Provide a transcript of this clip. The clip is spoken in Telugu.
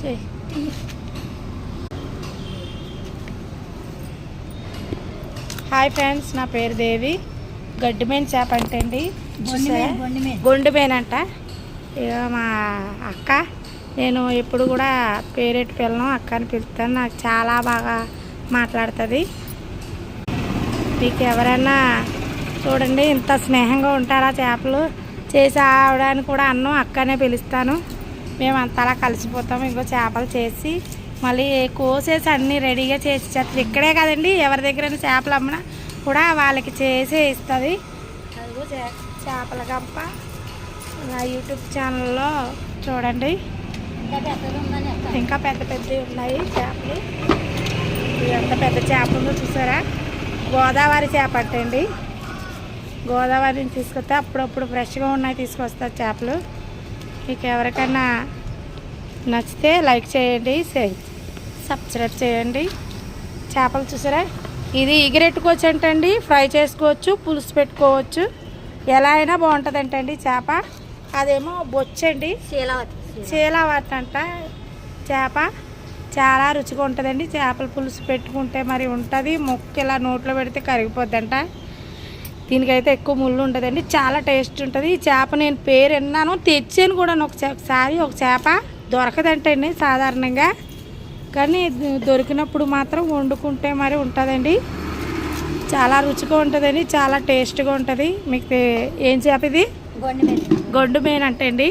హాయ్ ఫ్రెండ్స్, నా పేరు దేవి. గడ్డిమేన్ చేప అంటే అండి గొండుమేన్ అంట. ఇక మా అక్క, నేను ఎప్పుడు కూడా పేరెట్టి పిల్లను అక్క అని పిలుస్తాను. నాకు చాలా బాగా మాట్లాడుతుంది. మీకు ఎవరైనా చూడండి, ఇంత స్నేహంగా ఉంటారా చేపలు చేసి ఆవడానికి కూడా అన్నం అక్కనే పిలుస్తాను. మేము అంతలా కలిసిపోతాము. ఇంకో చేపలు చేసి మళ్ళీ కోసేసి అన్నీ రెడీగా చేసి చేస్తుంది. ఇక్కడే కదండి, ఎవరి దగ్గర చేపలు అమ్మినా కూడా వాళ్ళకి చేసి ఇస్తుంది. అదిగో చేపల గంప నా యూట్యూబ్ ఛానల్లో చూడండి. ఇంకా పెద్ద పెద్దవి ఉన్నాయి చేపలు. ఎంత పెద్ద చేప ఉందో చూసారా? గోదావరి చేప అంటండి. గోదావరిని తీసుకొస్తే అప్పుడప్పుడు ఫ్రెష్గా ఉన్నాయి తీసుకొస్తారు చేపలు. మీకు ఎవరికైనా నచ్చితే లైక్ చేయండి, సబ్స్క్రైబ్ చేయండి. చేపలు చూసారా? ఇది ఎగిరెట్టుకోవచ్చు అంటండి, ఫ్రై చేసుకోవచ్చు, పులుసు పెట్టుకోవచ్చు, ఎలా అయినా బాగుంటుంది అంటండి చేప. అదేమో బొచ్చండి, చీలావతి అంట చేప. చాలా రుచిగా ఉంటుందండి. చేపల పులుసు పెట్టుకుంటే మరి ఉంటుంది. ముక్క ఇలా నోట్లో పెడితే కరిగిపోద్దంట. దీనికైతే ఎక్కువ ముళ్ళు ఉంటుందండి, చాలా టేస్ట్ ఉంటుంది. ఈ చేప నేను పేరు విన్నాను, తెచ్చాను కూడా ఒకసారి. ఒక చేప దొరకదంటండి సాధారణంగా, కానీ దొరికినప్పుడు మాత్రం వండుకుంటే మరి ఉంటుందండి. చాలా రుచిగా ఉంటుందండి, చాలా టేస్ట్గా ఉంటుంది. మీకు ఏం చేప ఇది? గొండుమేన్ అంటండి.